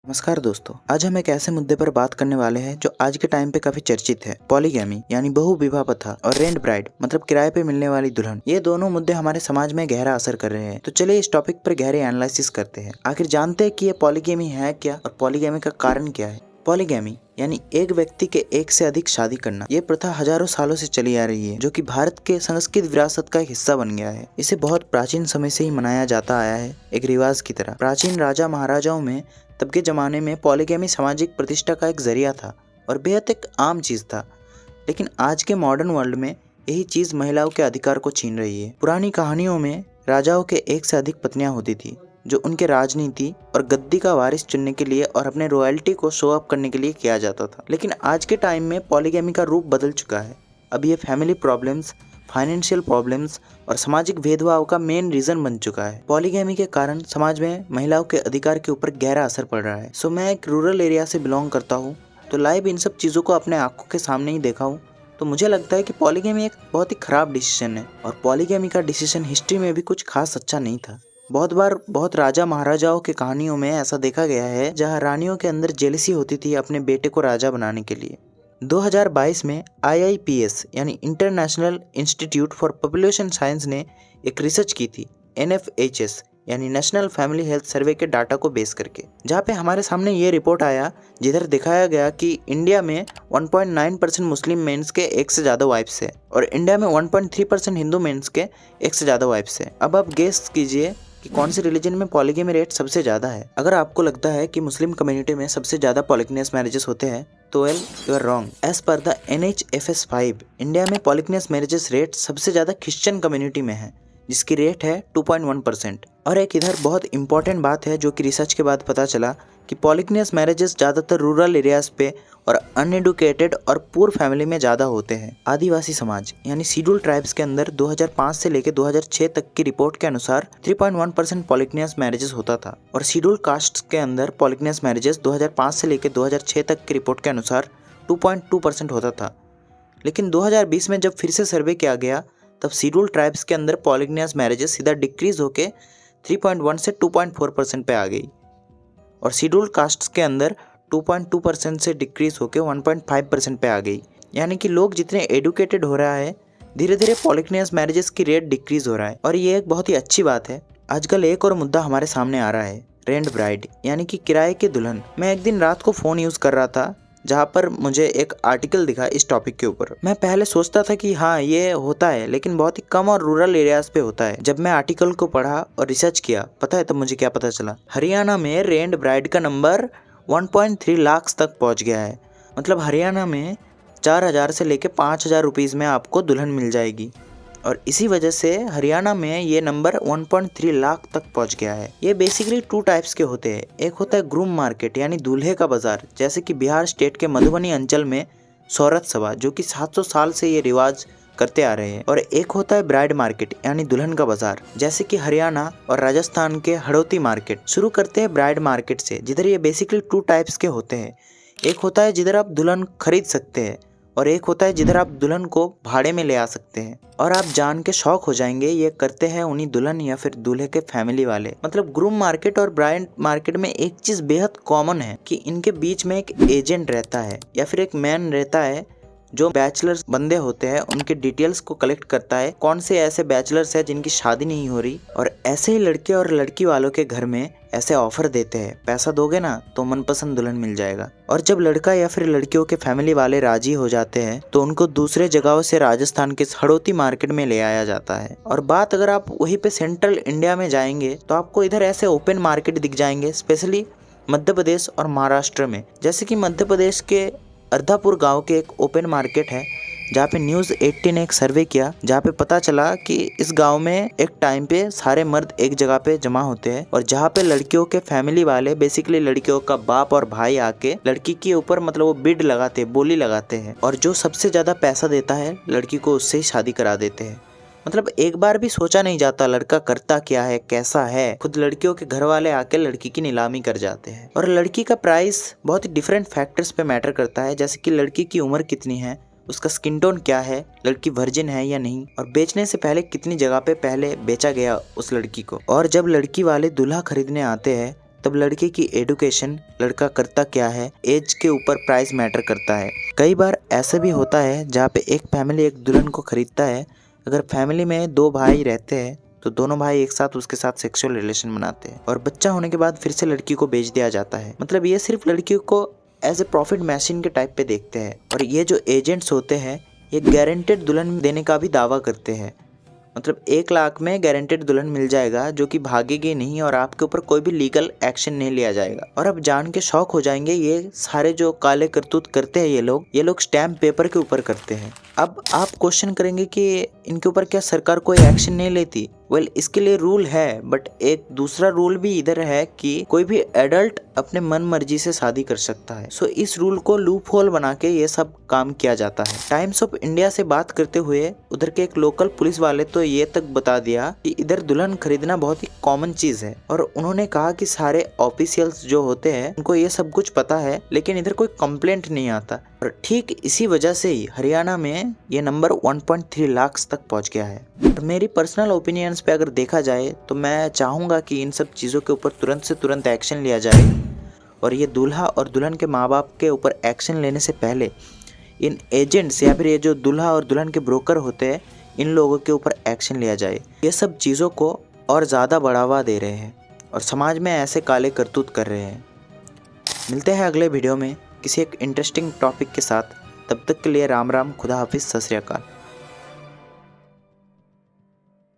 नमस्कार दोस्तों, आज हम एक ऐसे मुद्दे पर बात करने वाले हैं जो आज के टाइम पे काफी चर्चित है। पॉलीगैमी यानी बहु विवाह प्रथा और रेंट ब्राइड मतलब किराए पे मिलने वाली दुल्हन। ये दोनों मुद्दे हमारे समाज में गहरा असर कर रहे हैं। तो चलिए इस टॉपिक पर गहरे एनालिसिस करते हैं। आखिर जानते हैं कि ये पॉलीगैमी है क्या और पॉलीगैमी का कारण क्या है। पॉलीगैमी यानी एक व्यक्ति के एक से अधिक शादी करना। ये प्रथा हजारों सालों से चली आ रही है, जो कि भारत के संस्कृत विरासत का एक हिस्सा बन गया है। इसे बहुत प्राचीन समय से ही मनाया जाता आया है, एक रिवाज की तरह। प्राचीन राजा महाराजाओं में तब के ज़माने में पॉलीगैमी सामाजिक प्रतिष्ठा का एक जरिया था और बेहद एक आम चीज़ था। लेकिन आज के मॉडर्न वर्ल्ड में यही चीज़ महिलाओं के अधिकार को छीन रही है। पुरानी कहानियों में राजाओं के एक से अधिक पत्नियां होती थी, जो उनके राजनीति और गद्दी का वारिस चुनने के लिए और अपने रॉयल्टी को शो अप करने के लिए किया जाता था। लेकिन आज के टाइम में पॉलीगैमी का रूप बदल चुका है। अब ये फैमिली प्रॉब्लम्स, फाइनेंशियल प्रॉब्लम्स और सामाजिक भेदभाव का मेन रीजन बन चुका है। पॉलीगैमी के कारण समाज में महिलाओं के अधिकार के ऊपर गहरा असर पड़ रहा है। मैं एक रूरल एरिया से बिलोंग करता हूँ, तो लाइव इन सब चीज़ों को अपने आंखों के सामने ही देखा हूँ। तो मुझे लगता है कि पॉलीगैमी एक बहुत ही खराब डिसीजन है और पॉलीगैमी का डिसीजन हिस्ट्री में भी कुछ खास अच्छा नहीं था। बहुत बार बहुत राजा महाराजाओं की कहानियों में ऐसा देखा गया है, जहाँ रानियों के अंदर जेलसी होती थी अपने बेटे को राजा बनाने के लिए। 2022 में IIPS यानी international institute for population science ने एक रिसर्च की थी NFHS यानी नेशनल फैमिली हेल्थ सर्वे के डाटा को बेस करके, जहाँ पे हमारे सामने ये रिपोर्ट आया, जिधर दिखाया गया कि इंडिया में 1.9% मुस्लिम मेंस के एक से ज़्यादा वाइफ्स है और इंडिया में 1.3% हिंदू मेंस के एक से ज़्यादा वाइफ्स है। अब आप गेस कीजिए कि कौन से रिलीजन में पॉलीगैमी रेट सबसे ज़्यादा है। अगर आपको लगता है कि मुस्लिम कम्युनिटी में सबसे ज़्यादा पॉलीगैमियस मैरिजेस होते हैं, तो well you are wrong. As per the NHFS 5 India में पॉलीगैमियस मैरिजेस रेट सबसे ज़्यादा क्रिश्चियन कम्युनिटी में है, जिसकी रेट है 2.1%। और एक इधर बहुत इंपॉर्टेंट बात है जो कि रिसर्च के बाद पता चला कि पॉलीगैमियस मैरिजेस ज़्यादातर रूरल एरियाज पे और अनएडुकेटेड और पुअर फैमिली में ज़्यादा होते हैं। आदिवासी समाज यानी शेड्यूल ट्राइब्स के अंदर 2005 से लेकर 2006 तक की रिपोर्ट के अनुसार 3.1% पॉलीगैमियस मैरिजेस होता था और शेड्यूल कास्ट के अंदर पॉलीगैमियस मैरिजेस 2005 से लेकर 2006 तक की रिपोर्ट के अनुसार 2.2% होता था। लेकिन 2020 में जब फिर से सर्वे किया गया, तब शेड्यूल ट्राइब्स के अंदर पॉलीगैमियस मैरिजेस सीधा डिक्रीज होके 3.1 से 2.4% पे आ गई और शेड्यूल कास्ट्स के अंदर 2.2% से डिक्रीज होकर 1.5% पे आ गई। यानी कि लोग जितने एडुकेटेड हो रहा है, धीरे धीरे पॉलीगैमियस मैरिजेस की रेट डिक्रीज हो रहा है और ये एक बहुत ही अच्छी बात है। आजकल एक और मुद्दा हमारे सामने आ रहा है, रेंट ब्राइड यानी कि किराए की दुल्हन। मैं एक दिन रात को फ़ोन यूज़ कर रहा था, जहाँ पर मुझे एक आर्टिकल दिखा इस टॉपिक के ऊपर। मैं पहले सोचता था कि हाँ ये होता है, लेकिन बहुत ही कम और रूरल एरियाज पे होता है। जब मैं आर्टिकल को पढ़ा और रिसर्च किया, पता है तब मुझे क्या पता चला। हरियाणा में रेंट ब्राइड का नंबर 1.3 लाख तक पहुँच गया है। मतलब हरियाणा में 4,000 से लेके 5,000 रुपीज़ में आपको दुल्हन मिल जाएगी और इसी वजह से हरियाणा में ये नंबर 1.3 लाख तक पहुंच गया है। ये बेसिकली 2 टाइप्स के होते हैं। एक होता है ग्रूम मार्केट यानी दूल्हे का बाजार, जैसे कि बिहार स्टेट के मधुबनी अंचल में सौरथ सभा, जो कि 700 साल से ये रिवाज करते आ रहे हैं। और एक होता है ब्राइड मार्केट यानी दुल्हन का बाजार, जैसे कि हरियाणा और राजस्थान के हड़ौती मार्केट। शुरू करते हैं ब्राइड मार्केट से, जिधर ये बेसिकली 2 टाइप्स के होते हैं। एक होता है जिधर आप दुल्हन खरीद सकते हैं और एक होता है जिधर आप दुल्हन को भाड़े में ले आ सकते हैं। और आप जान के शौक हो जाएंगे, ये करते हैं उन्हीं दुल्हन या फिर दूल्हे के फैमिली वाले। मतलब ग्रूम मार्केट और ब्राइड मार्केट में एक चीज बेहद कॉमन है कि इनके बीच में एक एजेंट रहता है या फिर एक मैन रहता है जो बैचलर्स बंदे होते हैं उनके डिटेल्स को कलेक्ट करता है, कौन से ऐसे बैचलर्स हैं जिनकी शादी नहीं हो रही, और ऐसे ही लड़के और लड़की वालों के घर में ऐसे ऑफर देते हैं, पैसा दोगे ना तो मनपसंद दुल्हन मिल जाएगा। और जब लड़का या फिर लड़कियों के फैमिली वाले राजी हो जाते हैं तो उनको दूसरे जगहों से राजस्थान के हड़ौती मार्केट में ले आया जाता है। और बात अगर आप वहीं पे सेंट्रल इंडिया में जाएंगे तो आपको इधर ऐसे ओपन मार्केट दिख जाएंगे, स्पेशली मध्य प्रदेश और महाराष्ट्र में। जैसे कि मध्य प्रदेश के अर्धापुर गांव के एक ओपन मार्केट है, जहाँ पे न्यूज़ 18 ने एक सर्वे किया, जहाँ पे पता चला कि इस गांव में एक टाइम पे सारे मर्द एक जगह पे जमा होते हैं और जहाँ पे लड़कियों के फैमिली वाले, बेसिकली लड़कियों का बाप और भाई आके लड़की के ऊपर मतलब वो बिड लगाते हैं, बोली लगाते हैं, और जो सबसे ज्यादा पैसा देता है लड़की को उससे ही शादी करा देते हैं। मतलब एक बार भी सोचा नहीं जाता लड़का करता क्या है, कैसा है। खुद लड़कियों के घर वाले आके लड़की की नीलामी कर जाते हैं। और लड़की का प्राइस बहुत ही डिफरेंट फैक्टर्स पे मैटर करता है, जैसे कि लड़की की उम्र कितनी है, उसका स्किन टोन क्या है, लड़की वर्जिन है या नहीं, और बेचने से पहले कितनी जगह पे पहले बेचा गया उस लड़की को। और जब लड़की वाले दूल्हा खरीदने आते हैं तब लड़के की एडुकेशन, लड़का करता क्या है, एज के ऊपर प्राइस मैटर करता है। कई बार ऐसा भी होता है जहाँ पे एक फैमिली एक दुल्हन को खरीदता है। अगर फैमिली में 2 भाई रहते हैं तो दोनों भाई एक साथ उसके साथ सेक्सुअल रिलेशन बनाते हैं और बच्चा होने के बाद फिर से लड़की को बेच दिया जाता है। मतलब ये सिर्फ लड़की को एज ए प्रॉफिट मशीन के टाइप पे देखते हैं। और ये जो एजेंट्स होते हैं ये गारंटेड दुल्हन देने का भी दावा करते हैं। मतलब 1 लाख में गारंटेड दुल्हन मिल जाएगा जो कि भागेगी नहीं और आपके ऊपर कोई भी लीगल एक्शन नहीं लिया जाएगा। और अब जान के शौक हो जाएंगे, ये सारे जो काले करतूत करते हैं ये लोग स्टैम्प पेपर के ऊपर करते हैं। अब आप क्वेश्चन करेंगे कि इनके ऊपर क्या सरकार कोई एक्शन नहीं लेती? वेल, इसके लिए रूल है, बट एक दूसरा रूल भी इधर है कि कोई भी एडल्ट अपने मन मर्जी से शादी कर सकता है। सो इस रूल को लूप होल बना के ये सब काम किया जाता है। टाइम्स ऑफ इंडिया से बात करते हुए उधर के एक लोकल पुलिस वाले तो ये तक बता दिया कि इधर दुल्हन खरीदना बहुत ही कॉमन चीज है। और उन्होंने कहा कि सारे ऑफिशियल्स जो होते हैं उनको ये सब कुछ पता है, लेकिन इधर कोई कंप्लेंट नहीं आता। और ठीक इसी वजह से ही हरियाणा में ये नंबर 1.3 लाख तक पहुंच गया है। और मेरी पर्सनल ओपिनियंस पे अगर देखा जाए तो मैं चाहूँगा कि इन सब चीज़ों के ऊपर तुरंत से तुरंत एक्शन लिया जाए। और ये दूल्हा और दुल्हन के माँ बाप के ऊपर एक्शन लेने से पहले इन एजेंट्स या फिर ये जो दूल्हा और दुल्हन के ब्रोकर होते हैं इन लोगों के ऊपर एक्शन लिया जाए। ये सब चीज़ों को और ज़्यादा बढ़ावा दे रहे हैं और समाज में ऐसे काले करतूत कर रहे हैं। मिलते हैं अगले वीडियो में किसी एक इंटरेस्टिंग टॉपिक के साथ। तब तक के लिए राम राम, खुदा हाफिज़, सत श्री अकाल।